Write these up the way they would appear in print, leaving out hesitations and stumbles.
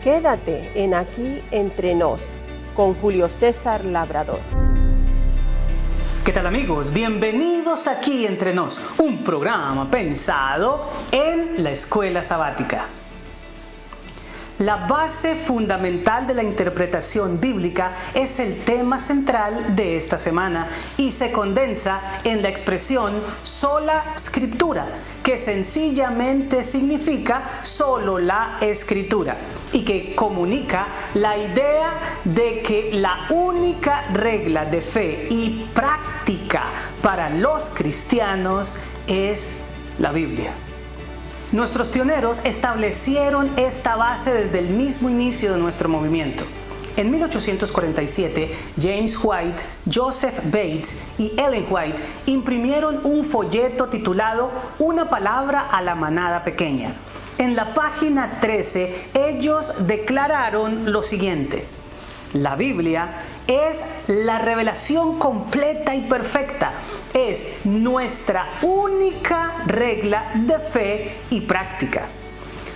Quédate en Aquí Entre Nos con Julio César Labrador. ¿Qué tal, amigos? Bienvenidos a Aquí Entre Nos, un programa pensado en la escuela sabática. La base fundamental de la interpretación bíblica es el tema central de esta semana y se condensa en la expresión sola scriptura, que sencillamente significa solo la escritura y que comunica la idea de que la única regla de fe y práctica para los cristianos es la Biblia. Nuestros pioneros establecieron esta base desde el mismo inicio de nuestro movimiento. En 1847, James White, Joseph Bates y Ellen White imprimieron un folleto titulado Una palabra a la manada pequeña. En la página 13, ellos declararon lo siguiente: la Biblia es la revelación completa y perfecta. Es nuestra única regla de fe y práctica.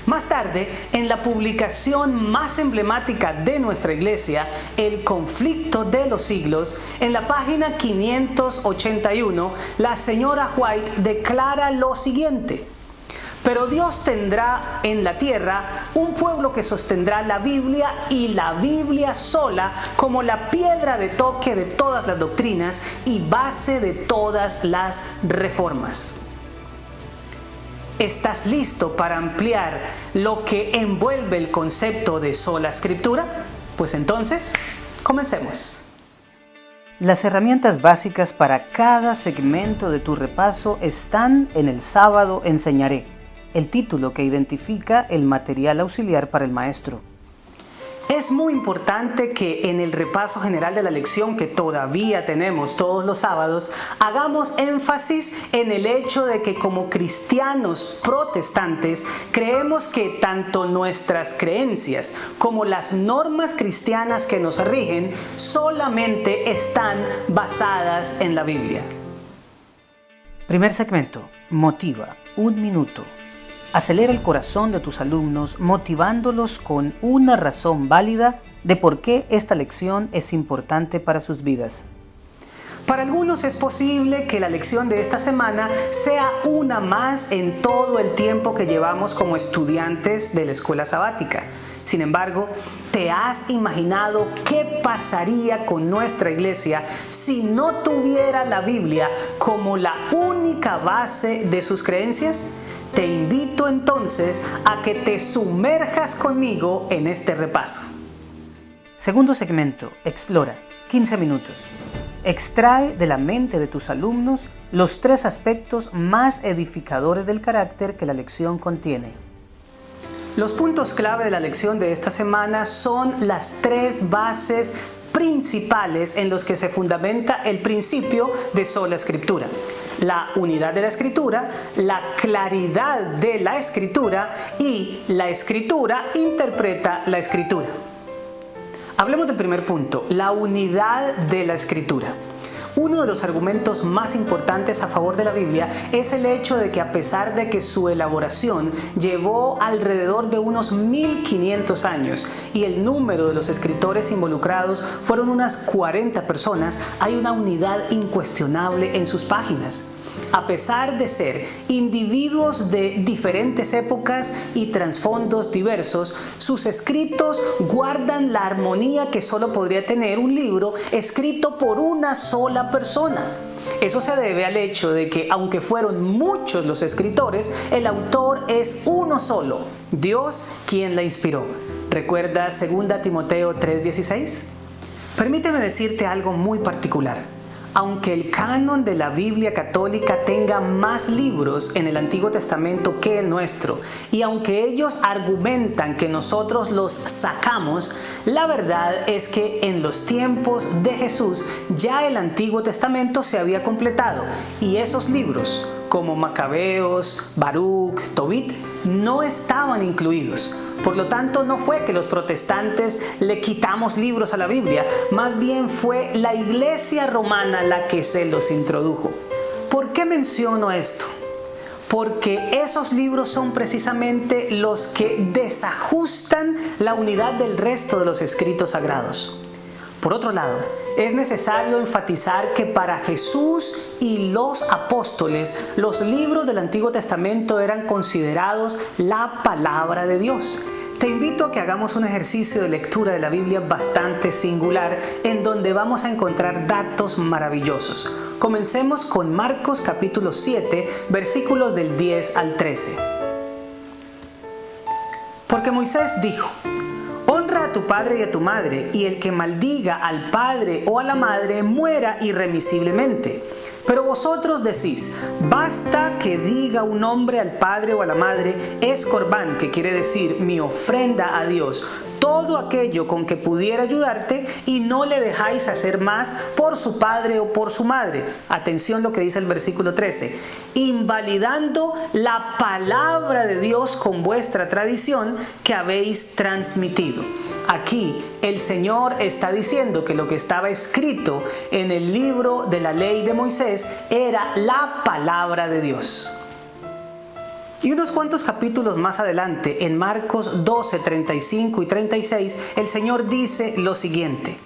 Más tarde, en la publicación más emblemática de nuestra iglesia, El conflicto de los siglos, en la página 581, la señora White declara lo siguiente: pero Dios tendrá en la tierra un pueblo que sostendrá la Biblia y la Biblia sola como la piedra de toque de todas las doctrinas y base de todas las reformas. ¿Estás listo para ampliar lo que envuelve el concepto de sola escritura? Pues entonces, comencemos. Las herramientas básicas para cada segmento de tu repaso están en El sábado enseñaré, el título que identifica el material auxiliar para el maestro. Es muy importante que en el repaso general de la lección que todavía tenemos todos los sábados, hagamos énfasis en el hecho de que como cristianos protestantes creemos que tanto nuestras creencias como las normas cristianas que nos rigen solamente están basadas en la Biblia. Primer segmento, motiva, 1 minuto. Acelera el corazón de tus alumnos motivándolos con una razón válida de por qué esta lección es importante para sus vidas. Para algunos es posible que la lección de esta semana sea una más en todo el tiempo que llevamos como estudiantes de la escuela sabática. Sin embargo, ¿te has imaginado qué pasaría con nuestra iglesia si no tuviera la Biblia como la única base de sus creencias? Te invito entonces a que te sumerjas conmigo en este repaso. Segundo segmento, explora, 15 minutos. Extrae de la mente de tus alumnos los 3 aspectos más edificadores del carácter que la lección contiene. Los puntos clave de la lección de esta semana son las 3 bases principales en los que se fundamenta el principio de sola escritura: la unidad de la escritura, la claridad de la escritura y la escritura interpreta la escritura. Hablemos del primer punto, la unidad de la escritura. Uno de los argumentos más importantes a favor de la Biblia es el hecho de que a pesar de que su elaboración llevó alrededor de unos 1500 años y el número de los escritores involucrados fueron unas 40 personas, hay una unidad incuestionable en sus páginas. A pesar de ser individuos de diferentes épocas y trasfondos diversos, sus escritos guardan la armonía que solo podría tener un libro escrito por una sola persona. Eso se debe al hecho de que, aunque fueron muchos los escritores, el autor es uno solo, Dios quien la inspiró. ¿Recuerda 2 Timoteo 3:16? Permíteme decirte algo muy particular. Aunque el canon de la Biblia católica tenga más libros en el Antiguo Testamento que el nuestro, y aunque ellos argumentan que nosotros los sacamos, la verdad es que en los tiempos de Jesús ya el Antiguo Testamento se había completado, y esos libros, como Macabeos, Baruch, Tobit, no estaban incluidos. Por lo tanto, no fue que los protestantes le quitamos libros a la Biblia, más bien fue la Iglesia romana la que se los introdujo. ¿Por qué menciono esto? porque esos libros son precisamente los que desajustan la unidad del resto de los escritos sagrados. Por otro lado, es necesario enfatizar que para Jesús y los apóstoles, los libros del Antiguo Testamento eran considerados la palabra de Dios. Te invito a que hagamos un ejercicio de lectura de la Biblia bastante singular, en donde vamos a encontrar datos maravillosos. Comencemos con Marcos capítulo 7, versículos del 10 al 13. Porque Moisés dijo: honra a tu padre y a tu madre, y el que maldiga al padre o a la madre muera irremisiblemente. Pero vosotros decís: basta que diga un hombre al padre o a la madre, es corbán, que quiere decir mi ofrenda a Dios, todo aquello con que pudiera ayudarte, y no le dejáis hacer más por su padre o por su madre. Atención lo que dice el versículo 13. Invalidando la palabra de Dios con vuestra tradición que habéis transmitido. Aquí el Señor está diciendo que lo que estaba escrito en el libro de la ley de Moisés era la palabra de Dios. Y unos cuantos capítulos más adelante, en Marcos 12, 35 y 36, el Señor dice lo siguiente: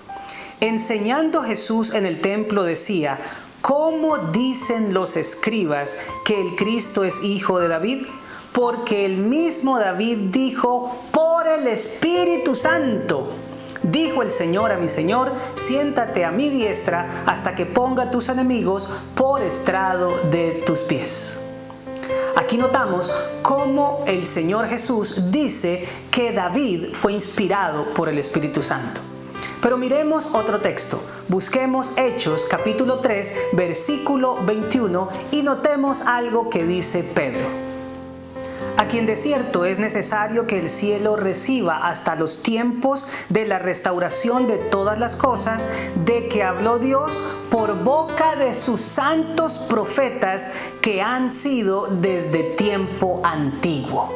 enseñando Jesús en el templo decía: ¿cómo dicen los escribas que el Cristo es hijo de David? Porque el mismo David dijo por el Espíritu Santo: dijo el Señor a mi Señor, siéntate a mi diestra hasta que ponga tus enemigos por estrado de tus pies. Aquí notamos cómo el Señor Jesús dice que David fue inspirado por el Espíritu Santo. Pero miremos otro texto. Busquemos Hechos capítulo 3, versículo 21 y notemos algo que dice Pedro. A quien de cierto es necesario que el cielo reciba hasta los tiempos de la restauración de todas las cosas, de que habló Dios por boca de sus santos profetas que han sido desde tiempo antiguo.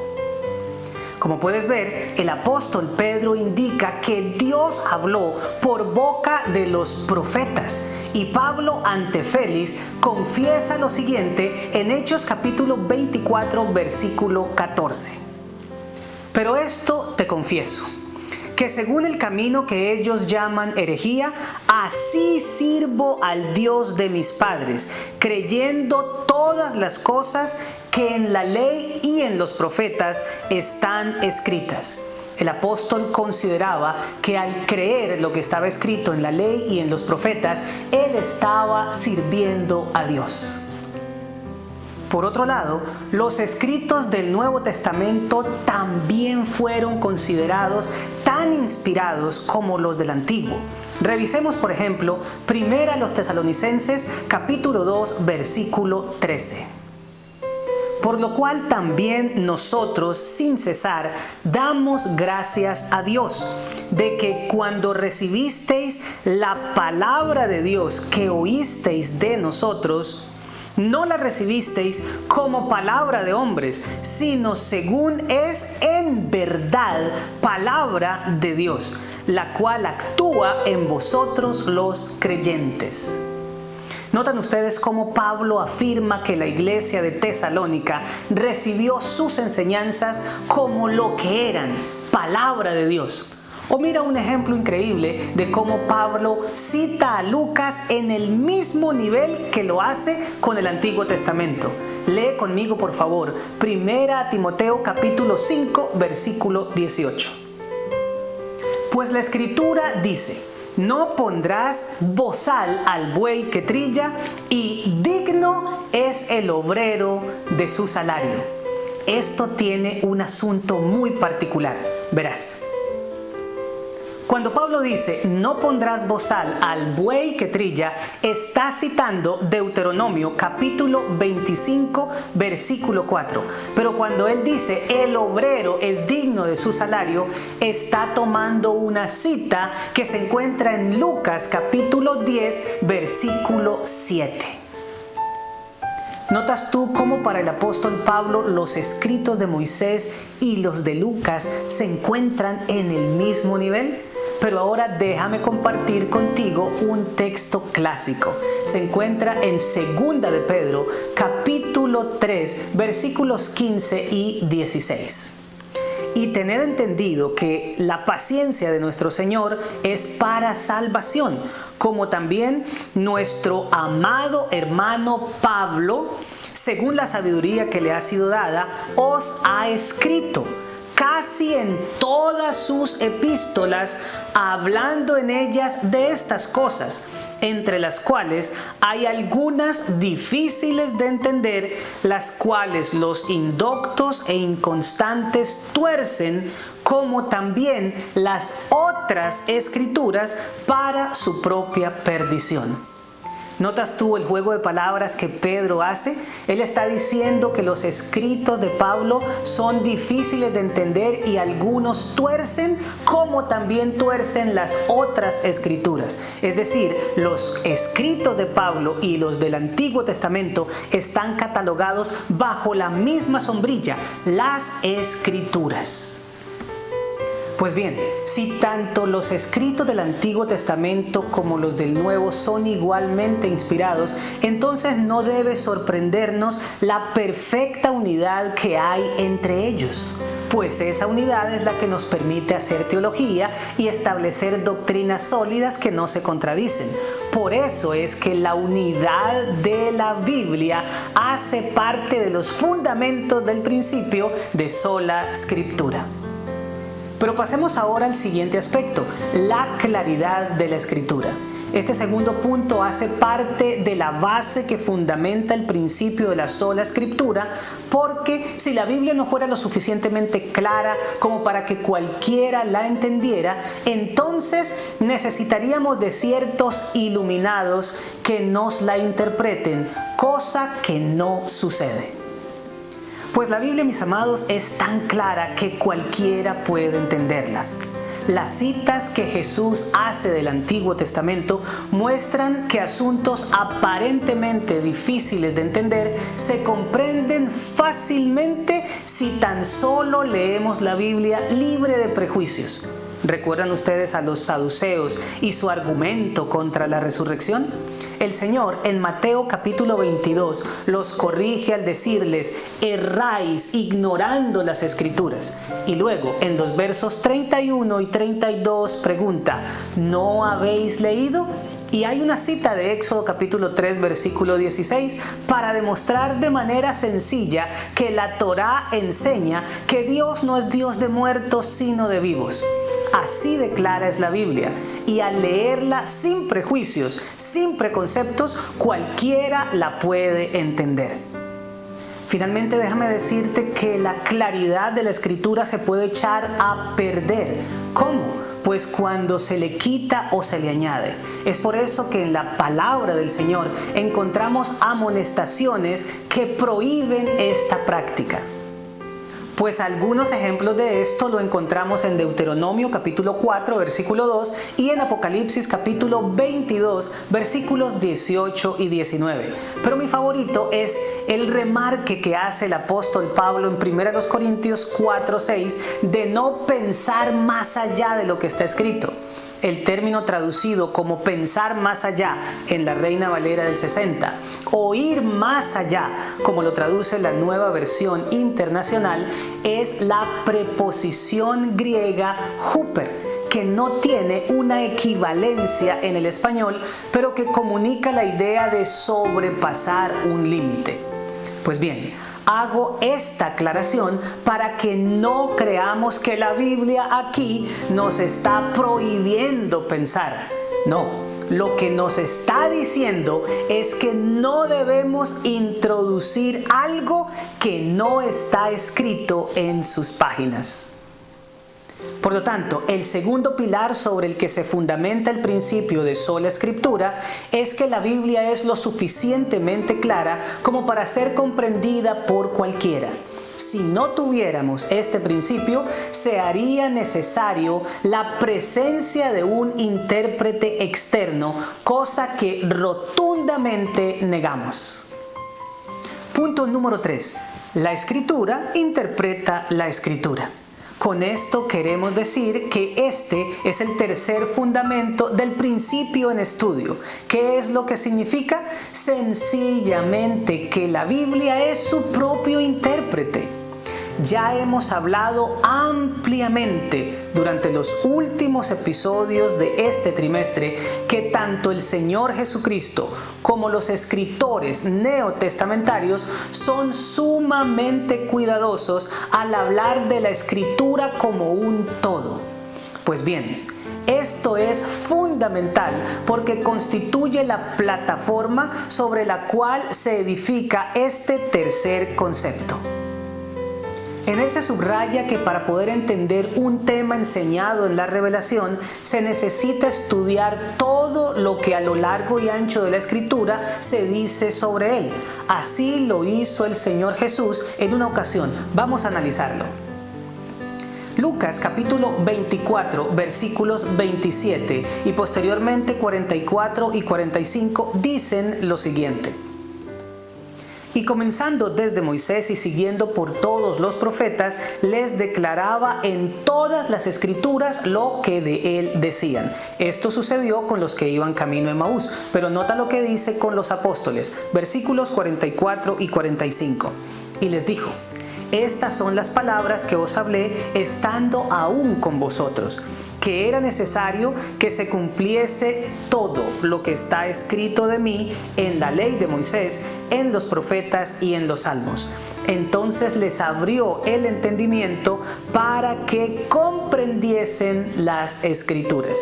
Como puedes ver, el apóstol Pedro indica que Dios habló por boca de los profetas. Y Pablo ante Félix confiesa lo siguiente en Hechos capítulo 24, versículo 14. Pero esto te confieso, que según el camino que ellos llaman herejía, así sirvo al Dios de mis padres, creyendo todas las cosas que en la ley y en los profetas están escritas. El apóstol consideraba que al creer lo que estaba escrito en la ley y en los profetas, él estaba sirviendo a Dios. Por otro lado, los escritos del Nuevo Testamento también fueron considerados tan inspirados como los del Antiguo. Revisemos, por ejemplo, 1 Tesalonicenses capítulo 2, versículo 13. Por lo cual también nosotros, sin cesar, damos gracias a Dios, de que cuando recibisteis la palabra de Dios que oísteis de nosotros, no la recibisteis como palabra de hombres, sino según es en verdad palabra de Dios, la cual actúa en vosotros los creyentes. ¿Notan ustedes cómo Pablo afirma que la iglesia de Tesalónica recibió sus enseñanzas como lo que eran, palabra de Dios? O mira un ejemplo increíble de cómo Pablo cita a Lucas en el mismo nivel que lo hace con el Antiguo Testamento. Lee conmigo, por favor, 1 Timoteo capítulo 5, versículo 18. Pues la Escritura dice: no pondrás bozal al buey que trilla, y digno es el obrero de su salario. Esto tiene un asunto muy particular. Verás. Cuando Pablo dice, no pondrás bozal al buey que trilla, está citando Deuteronomio capítulo 25, versículo 4. Pero cuando él dice, el obrero es digno de su salario, está tomando una cita que se encuentra en Lucas capítulo 10, versículo 7. ¿Notas tú cómo para el apóstol Pablo los escritos de Moisés y los de Lucas se encuentran en el mismo nivel? Pero ahora déjame compartir contigo un texto clásico. Se encuentra en 2 de Pedro, capítulo capítulo 3, versículos 15 y 16. Y tener entendido que la paciencia de nuestro Señor es para salvación, como también nuestro amado hermano Pablo, según la sabiduría que le ha sido dada, os ha escrito casi en todas sus epístolas, hablando en ellas de estas cosas, entre las cuales hay algunas difíciles de entender, las cuales los indoctos e inconstantes tuercen, como también las otras escrituras para su propia perdición. ¿Notas tú el juego de palabras que Pedro hace? Él está diciendo que los escritos de Pablo son difíciles de entender y algunos tuercen, como también tuercen las otras escrituras. Es decir, los escritos de Pablo y los del Antiguo Testamento están catalogados bajo la misma sombrilla, las escrituras. Pues bien, si tanto los escritos del Antiguo Testamento como los del Nuevo son igualmente inspirados, entonces no debe sorprendernos la perfecta unidad que hay entre ellos, pues esa unidad es la que nos permite hacer teología y establecer doctrinas sólidas que no se contradicen. Por eso es que la unidad de la Biblia hace parte de los fundamentos del principio de sola Scriptura. Pero pasemos ahora al siguiente aspecto, la claridad de la Escritura. Este segundo punto hace parte de la base que fundamenta el principio de la sola Escritura, porque si la Biblia no fuera lo suficientemente clara como para que cualquiera la entendiera, entonces necesitaríamos de ciertos iluminados que nos la interpreten, cosa que no sucede. Pues la Biblia, mis amados, es tan clara que cualquiera puede entenderla. Las citas que Jesús hace del Antiguo Testamento muestran que asuntos aparentemente difíciles de entender se comprenden fácilmente si tan solo leemos la Biblia libre de prejuicios. ¿Recuerdan ustedes a los saduceos y su argumento contra la resurrección? El Señor en Mateo capítulo 22 los corrige al decirles: erráis ignorando las Escrituras. Y luego en los versos 31 y 32 pregunta: ¿no habéis leído? Y hay una cita de Éxodo capítulo 3 versículo 16 para demostrar de manera sencilla que la Torá enseña que Dios no es Dios de muertos sino de vivos. Así de clara es la Biblia, y al leerla sin prejuicios, sin preconceptos, cualquiera la puede entender. Finalmente, déjame decirte que la claridad de la Escritura se puede echar a perder. ¿Cómo? Pues cuando se le quita o se le añade. Es por eso que en la palabra del Señor encontramos amonestaciones que prohíben esta práctica. Pues algunos ejemplos de esto lo encontramos en Deuteronomio capítulo 4 versículo 2 y en Apocalipsis capítulo 22 versículos 18 y 19. Pero mi favorito es el remarque que hace el apóstol Pablo en 1 Corintios 4:6 de no pensar más allá de lo que está escrito. El término traducido como pensar más allá en la Reina Valera del 60, o ir más allá, como lo traduce la Nueva Versión Internacional, es la preposición griega huper, que no tiene una equivalencia en el español, pero que comunica la idea de sobrepasar un límite. Pues bien, hago esta aclaración para que no creamos que la Biblia aquí nos está prohibiendo pensar. No, lo que nos está diciendo es que no debemos introducir algo que no está escrito en sus páginas. Por lo tanto, el segundo pilar sobre el que se fundamenta el principio de sola Escritura es que la Biblia es lo suficientemente clara como para ser comprendida por cualquiera. Si no tuviéramos este principio, se haría necesario la presencia de un intérprete externo, cosa que rotundamente negamos. Punto número 3. La Escritura interpreta la Escritura. Con esto queremos decir que este es el tercer fundamento del principio en estudio. ¿Qué es lo que significa? Sencillamente que la Biblia es su propio intérprete. Ya hemos hablado ampliamente durante los últimos episodios de este trimestre que tanto el Señor Jesucristo como los escritores neotestamentarios son sumamente cuidadosos al hablar de la Escritura como un todo. Pues bien, esto es fundamental porque constituye la plataforma sobre la cual se edifica este tercer concepto. En él se subraya que para poder entender un tema enseñado en la revelación, se necesita estudiar todo lo que a lo largo y ancho de la Escritura se dice sobre él. Así lo hizo el Señor Jesús en una ocasión. Vamos a analizarlo. Lucas capítulo 24 versículos 27 y posteriormente 44 y 45 dicen lo siguiente. Y comenzando desde Moisés y siguiendo por todos los profetas, les declaraba en todas las escrituras lo que de él decían. Esto sucedió con los que iban camino a Emaús, pero nota lo que dice con los apóstoles, versículos 44 y 45. Y les dijo: estas son las palabras que os hablé estando aún con vosotros, que era necesario que se cumpliese todo lo que está escrito de mí en la ley de Moisés, en los profetas y en los salmos. Entonces les abrió el entendimiento para que comprendiesen las escrituras.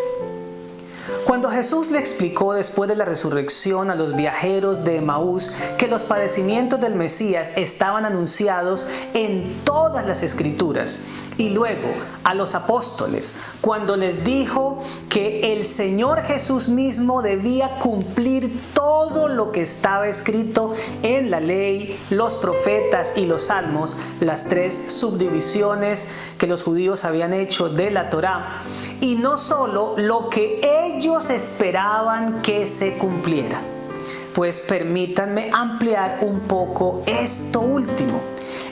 Cuando Jesús le explicó después de la resurrección a los viajeros de Emaús que los padecimientos del Mesías estaban anunciados en todas las escrituras, y luego a los apóstoles, cuando les dijo que el Señor Jesús mismo debía cumplir todo lo que estaba escrito en la ley, los profetas y los salmos, las tres subdivisiones que los judíos habían hecho de la Torá, y no solo lo que ellos esperaban que se cumpliera. Pues permítanme ampliar un poco esto último.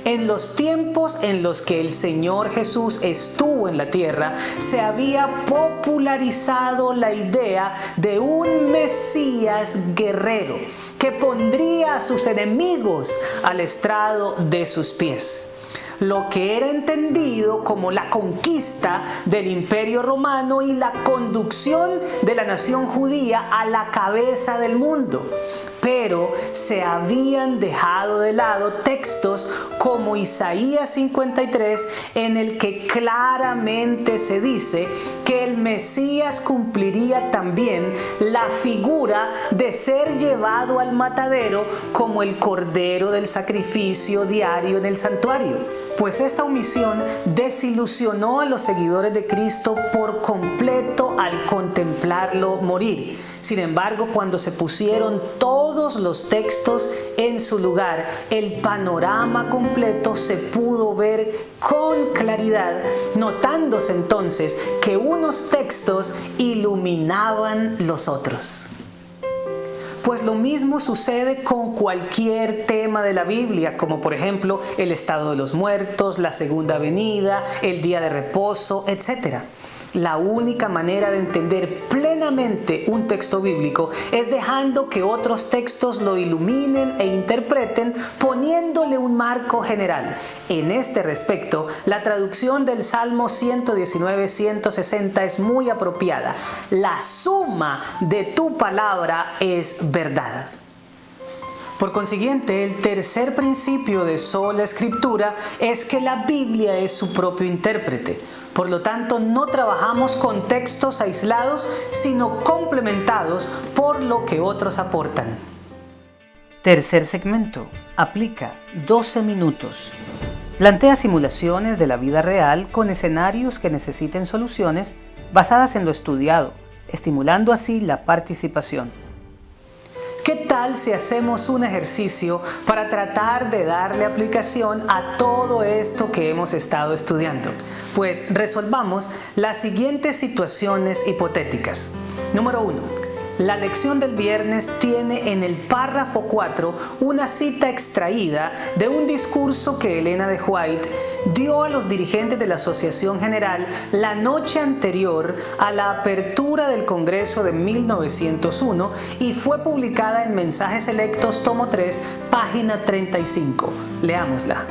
En los tiempos en los que el Señor Jesús estuvo en la tierra, se había popularizado la idea de un Mesías guerrero que pondría a sus enemigos al estrado de sus pies. Lo que era entendido como la conquista del Imperio Romano y la conducción de la nación judía a la cabeza del mundo. Pero se habían dejado de lado textos como Isaías 53, en el que claramente se dice que el Mesías cumpliría también la figura de ser llevado al matadero como el cordero del sacrificio diario en el santuario. Pues esta omisión desilusionó a los seguidores de Cristo por completo al contemplarlo morir. Sin embargo, cuando se pusieron todos los textos en su lugar, el panorama completo se pudo ver con claridad, notándose entonces que unos textos iluminaban los otros. Pues lo mismo sucede con cualquier tema de la Biblia, como por ejemplo el estado de los muertos, la segunda venida, el día de reposo, etc. La única manera de entender plenamente un texto bíblico es dejando que otros textos lo iluminen e interpreten, poniéndole un marco general. En este respecto, la traducción del Salmo 119-160 es muy apropiada. La suma de tu palabra es verdad. Por consiguiente, el tercer principio de sola escritura es que la Biblia es su propio intérprete. Por lo tanto, no trabajamos con textos aislados, sino complementados por lo que otros aportan. Tercer segmento. Aplica 12 minutos. Plantea simulaciones de la vida real con escenarios que necesiten soluciones basadas en lo estudiado, estimulando así la participación. ¿Qué tal si hacemos un ejercicio para tratar de darle aplicación a todo esto que hemos estado estudiando? Pues resolvamos las siguientes situaciones hipotéticas. Número 1. La lección del viernes tiene en el párrafo 4 una cita extraída de un discurso que Elena de White dio a los dirigentes de la Asociación General la noche anterior a la apertura del Congreso de 1901 y fue publicada en Mensajes Selectos, tomo 3, página 35. Leámosla.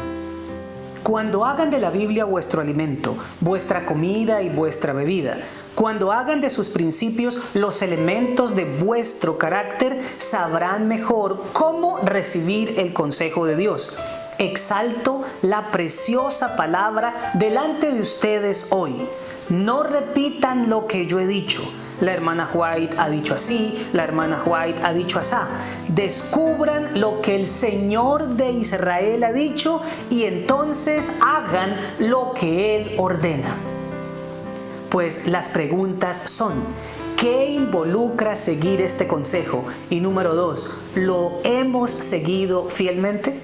Cuando hagan de la Biblia vuestro alimento, vuestra comida y vuestra bebida, cuando hagan de sus principios los elementos de vuestro carácter, sabrán mejor cómo recibir el consejo de Dios. Exalto la preciosa palabra delante de ustedes hoy. No repitan lo que yo he dicho. La hermana White ha dicho así, la hermana White ha dicho asá. Descubran lo que el Señor de Israel ha dicho y entonces hagan lo que Él ordena. Pues las preguntas son: ¿qué involucra seguir este consejo? Y número 2, ¿lo hemos seguido fielmente?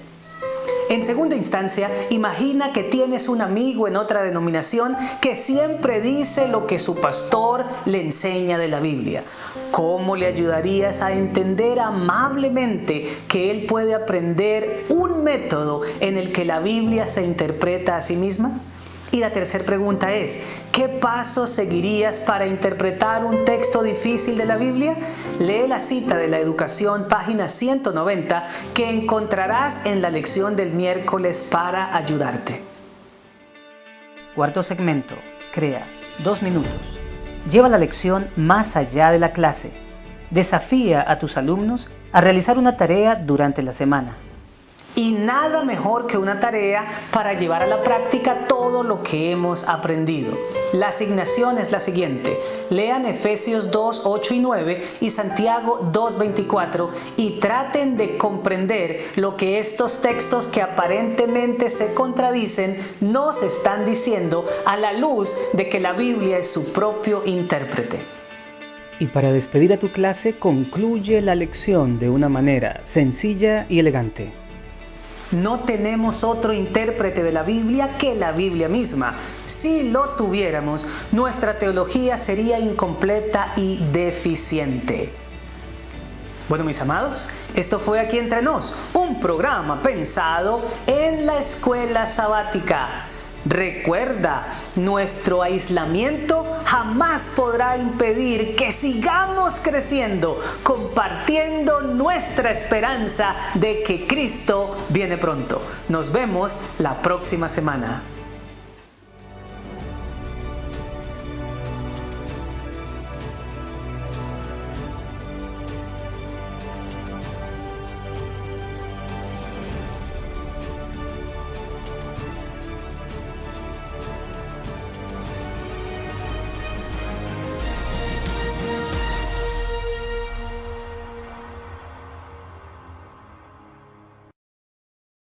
En segunda instancia, imagina que tienes un amigo en otra denominación que siempre dice lo que su pastor le enseña de la Biblia. ¿Cómo le ayudarías a entender amablemente que él puede aprender un método en el que la Biblia se interpreta a sí misma? Y la tercera pregunta es: ¿qué pasos seguirías para interpretar un texto difícil de la Biblia? Lee la cita de la educación, página 190, que encontrarás en la lección del miércoles para ayudarte. Cuarto segmento. Crea 2 minutos. Lleva la lección más allá de la clase. Desafía a tus alumnos a realizar una tarea durante la semana. Y nada mejor que una tarea para llevar a la práctica todo lo que hemos aprendido. La asignación es la siguiente: lean Efesios 2, 8 y 9 y Santiago 2, 24 y traten de comprender lo que estos textos que aparentemente se contradicen nos están diciendo a la luz de que la Biblia es su propio intérprete. Y para despedir a tu clase, concluye la lección de una manera sencilla y elegante. No tenemos otro intérprete de la Biblia que la Biblia misma. Si lo tuviéramos, nuestra teología sería incompleta y deficiente. Bueno, mis amados, esto fue Aquí Entre Nos, un programa pensado en la escuela sabática. Recuerda, nuestro aislamiento jamás podrá impedir que sigamos creciendo, compartiendo nuestra esperanza de que Cristo viene pronto. Nos vemos la próxima semana.